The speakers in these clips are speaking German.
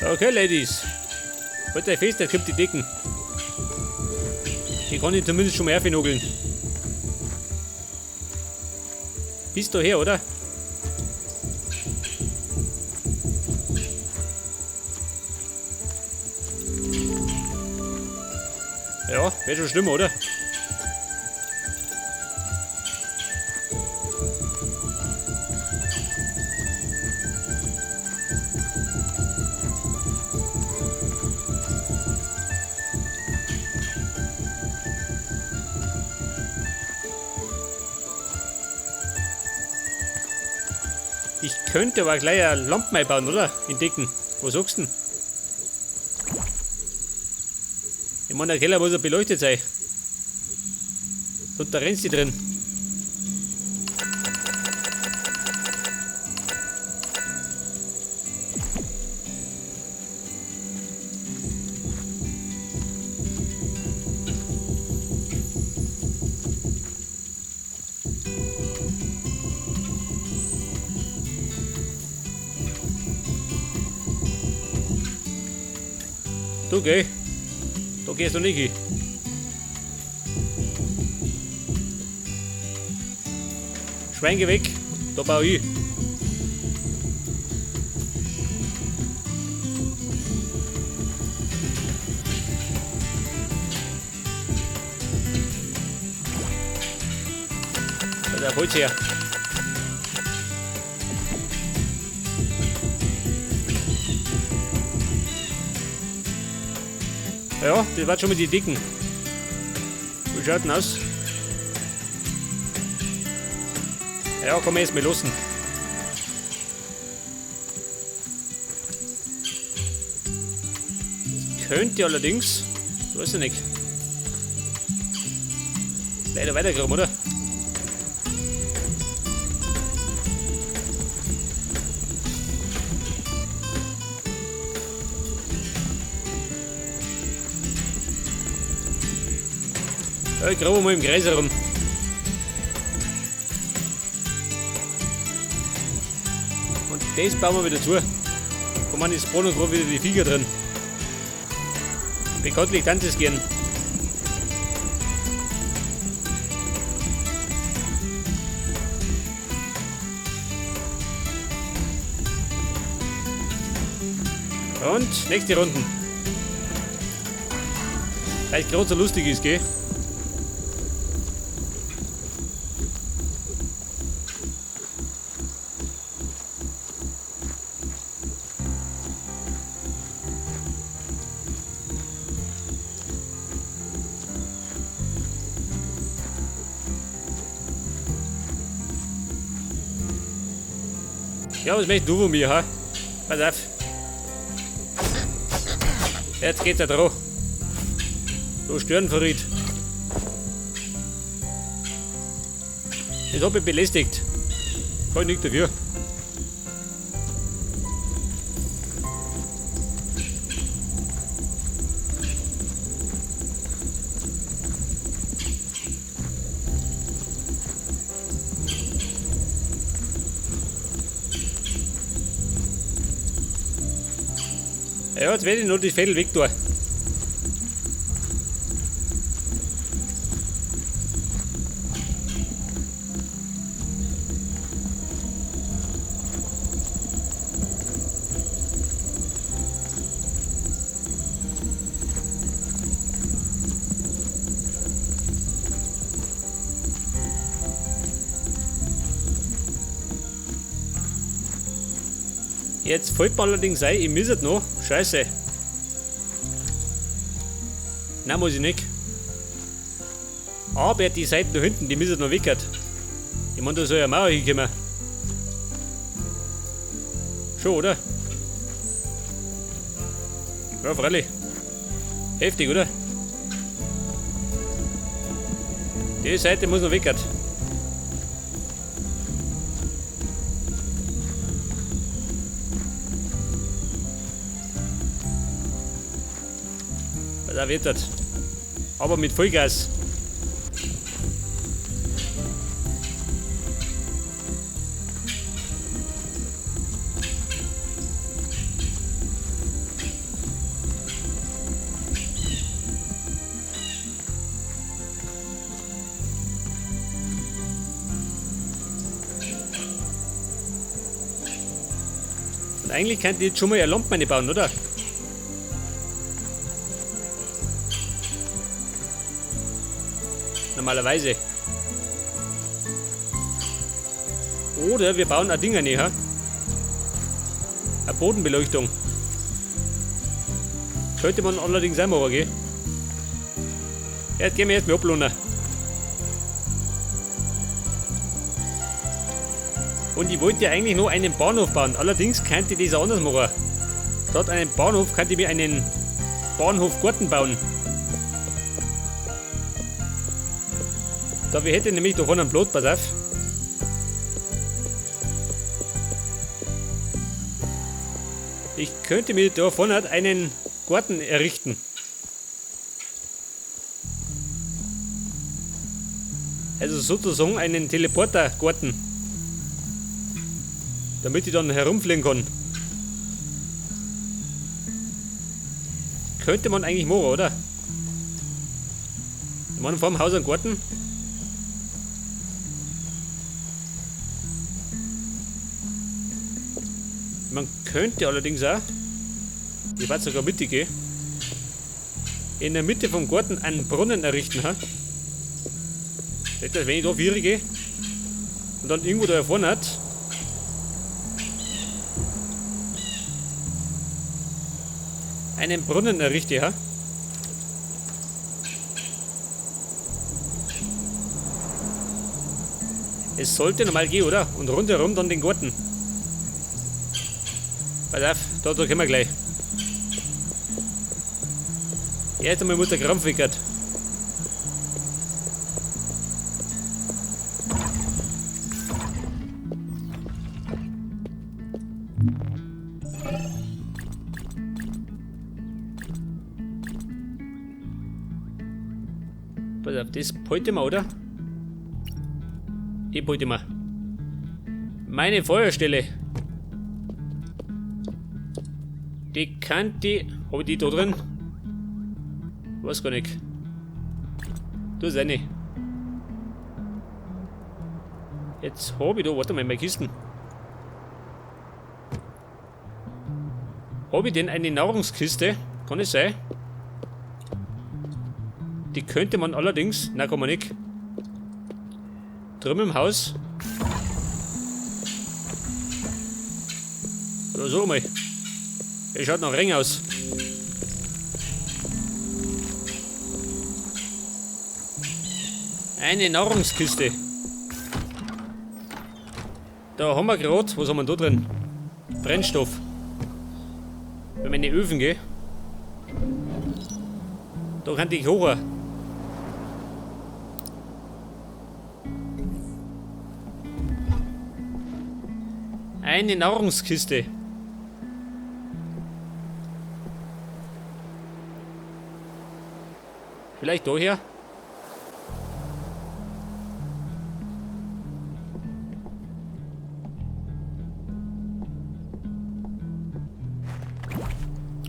Okay, Ladies. Halt euch fest, da kommt die Decken. Die kann ich zumindest schon mal aufnugeln. Bist du her, oder? Ja, wäre schon schlimm, oder? Ich könnte aber gleich eine Lampe einbauen, oder? In Decken. Was sagst du denn? Ich meine, der Keller muss ja beleuchtet sein. Und da rennst du drin. Du geh. Da gehst du nicht hin. Schwein, geh weg. Da baue ich. Da ist der Holz her. Ja, das war schon mal die Dicken. Wie schaut denn aus? Ja, kann man erst mal lassen. Könnte allerdings, weiß ich nicht, leider weiterkommen, oder? Ja, ich grabe mal im Kreis herum. Und das bauen wir wieder zu. Da man ist Brot und gerade wieder die Viecher drin. Bekanntlich tanzt es gern. Und nächste Runden. Weil es gerade so lustig ist, gell? Ja, was möchtest du von mir, ha? Pass auf. Jetzt geht's ja drauf. Du Störenverriet. Das hab ich belästigt. Kann ich nichts dafür. Ja, jetzt werde ich noch das Fell weg tun. Jetzt fällt mir allerdings ein, ich müsste noch. Scheiße. Nein, muss ich nicht. Aber die Seiten da hinten, die müssen noch weg. Ich meine, da soll ja eine Mauer hinkommen. Schon, oder? Ja, freilich. Heftig, oder? Die Seite muss noch weg. Da wird das. Aber mit Vollgas. Und eigentlich könnte ich jetzt schon mal eine Lampe bauen, oder? Normalerweise. Oder wir bauen ein Ding näher. Eine Bodenbeleuchtung. Könnte man allerdings auch machen, gell? Ja, jetzt gehen wir erstmal ablohnen. Und ich wollte ja eigentlich nur einen Bahnhof bauen. Allerdings könnte ich das auch anders machen. Statt einen Bahnhof könnte ich mir einen Bahnhofgarten bauen. Da wir hätten nämlich da vorne einen Plot, pass auf. Ich könnte mir da vorne einen Garten errichten. Also sozusagen einen Teleportergarten. Damit ich dann herumfliegen kann. Könnte man eigentlich machen, oder? Man vor dem Haus einen Garten. Man könnte allerdings auch, ich weiß sogar mittig gehen, in der Mitte vom Garten einen Brunnen errichten. Ha? Wenn ich da 4 gehe und dann irgendwo da vorne hat, einen Brunnen errichte. Ha? Es sollte normal gehen, oder? Und rundherum dann den Garten. Pass auf, da können wir gleich. Erst einmal muss der Krampf weg. Pass auf, das behalten wir, oder? Die behalten wir. Meine Feuerstelle. Die Kante. Habe ich die da drin? Weiß gar nicht. Da ist eine. Jetzt habe ich da, warte mal, meine Kisten. Habe ich denn eine Nahrungskiste? Kann es sein? Die könnte man allerdings, nein, kann man nicht. Drüben im Haus. So, so mal. Es schaut nach Ring aus. Eine Nahrungskiste. Da haben wir gerade, was haben wir da drin? Brennstoff. Wenn wir in die Öfen gehen. Da kann ich hoch. Eine Nahrungskiste. Vielleicht daher?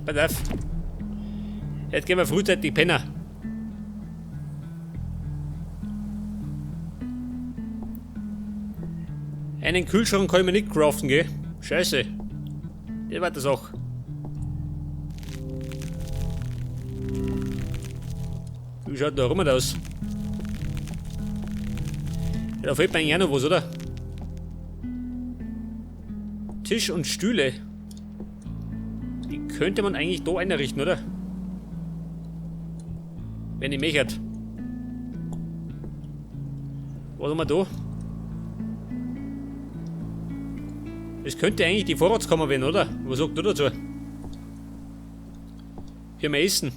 Pass auf. Jetzt gehen wir frühzeitig pennen. Einen Kühlschrank kann ich mir nicht craften, gell? Scheiße. Das war das auch. Wie schaut da rum aus? Ja, da fehlt mir eigentlich auch noch was, oder? Tisch und Stühle. Die könnte man eigentlich da einrichten, oder? Wenn ich möchte. Was haben wir da? Das könnte eigentlich die Vorratskammer werden, oder? Was sagt du dazu? Für mein Essen.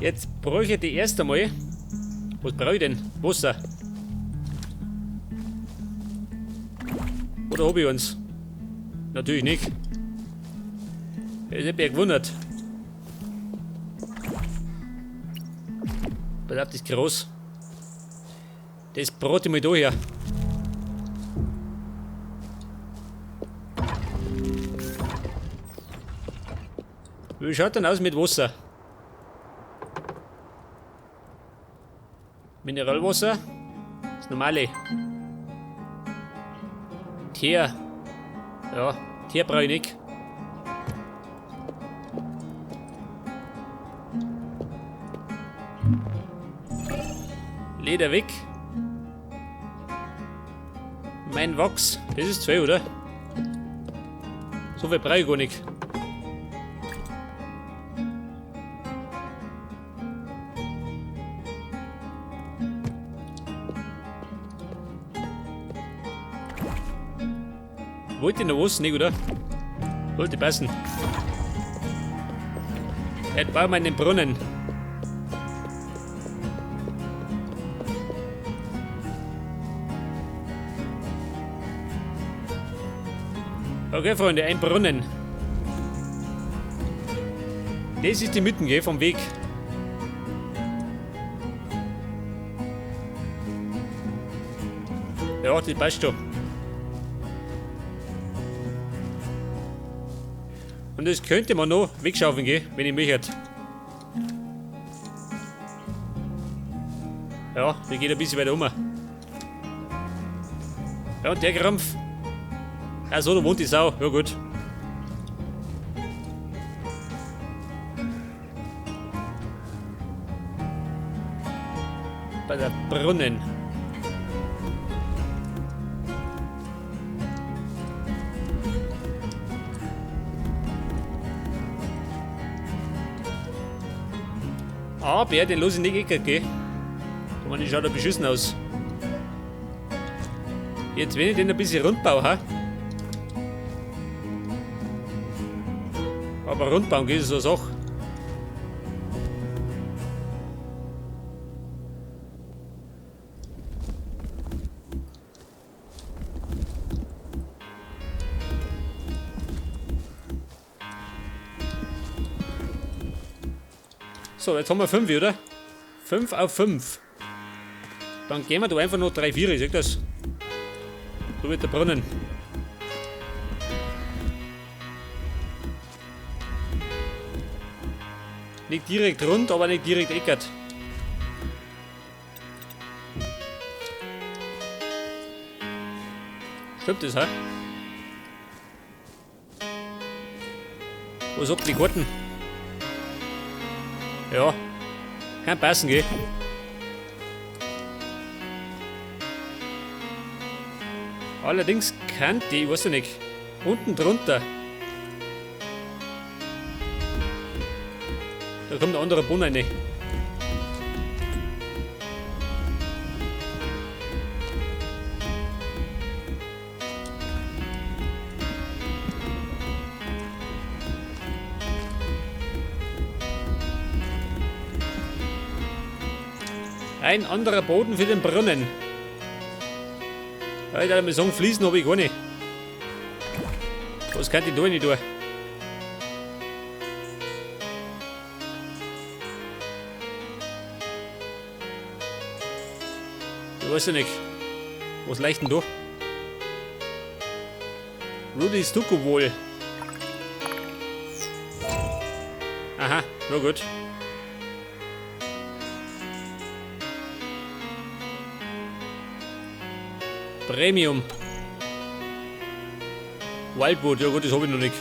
Jetzt bräuchte ich die erst einmal. Was brauche ich denn? Wasser. Oder habe ich uns? Natürlich nicht. Das hätte mich gewundert. Pass auf, das ist groß. Das brate ich mal da her. Wie schaut denn aus mit Wasser? Mineralwasser. Das normale. Teer. Ja, Teer brauche ich nicht. Leder weg. Mein Wachs. Das ist 2, oder? So viel brauche ich gar nicht. Wollte ich noch was? Nicht, oder? Sollte passen. Jetzt bauen wir einen Brunnen. Okay, Freunde, ein Brunnen. Das ist die Mitte, gell, vom Weg. Ja, das passt schon. Und das könnte man noch wegschaffen, gell, wenn ich möchte. Ja, wir gehen ein bisschen weiter um. Ja, und der Krampf. Achso, da wohnt die Sau. Ja, gut. Bei der Brunnen. Aber den lasse ich nicht eckert, gell? Guck mal, die schaut ja beschissen aus. Jetzt, wenn ich den ein bisschen rund baue, ha? Aber rundbauen geht es so eine Sache. So, jetzt haben wir 5, oder? 5 auf 5. Dann gehen wir da einfach noch 3, 4, seht ihr das? So wird der Brunnen. Nicht direkt rund, aber nicht direkt eckert. Stimmt das, ha? Wo sagt die Garten? Ja, kann passen, gell? Allerdings kann die, ich weiß ja nicht, unten drunter. Da kommt ein anderer Brunnen rein. Ein anderer Boden für den Brunnen. Ja, ich darf mal sagen, fließen habe ich gar nicht. Was kann ich da nicht tun? Ich weiß ja nicht. Was leicht denn da? Rudy Stucco wohl. Aha, na gut. Premium. Wildwood, ja gut, das habe ich noch nicht.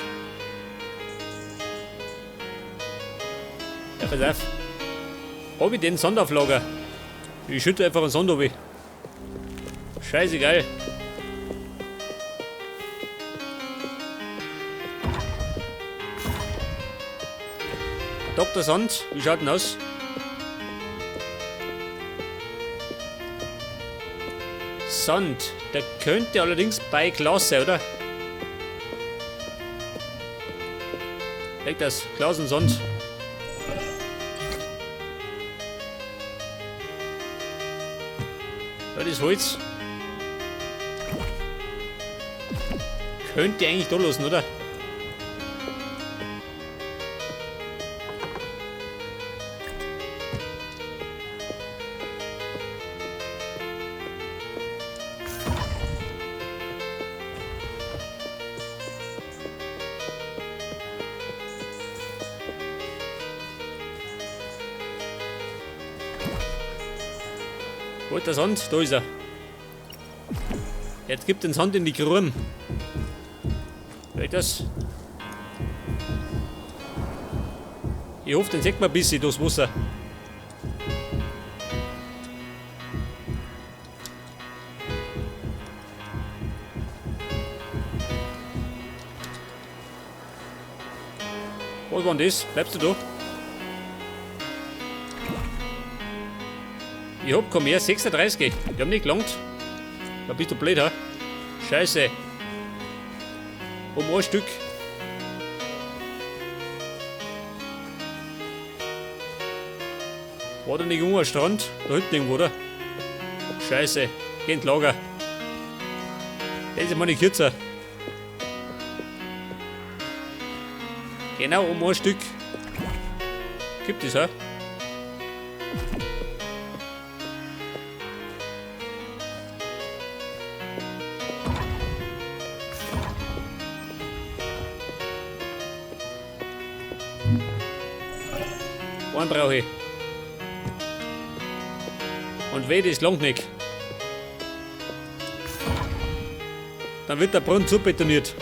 Ja, pass auf. Habe ich den Sandauflager? Ich schütte einfach einen Sand runter. Scheißegal. Dr. Sand, wie schaut denn aus? Sand, der könnte allerdings bei Glas sein, oder? Leg das, Glas und Sand. Ja, das Holz. Könnte eigentlich da lassen, oder? Wo ist der Sand? Da ist er. Jetzt gibt den Sand in die Krumen. Seht das? Ich hoffe, den sieht man ein bisschen durchs Wasser. Was war denn das? Bleibst du da? Ich hab kein mehr, 36. Die haben nicht gelangt. Da bist du blöd, ha? Scheiße. Um ein Stück. War da nicht irgendwo ein Strand? Da hinten irgendwo, oder? Scheiße. Geh ins Lager. Das ist mal nicht kürzer. Genau, um ein Stück. Gibt es, ha? Einen brauche ich. Und weh, das langt nicht. Dann wird der Brunnen zubetoniert.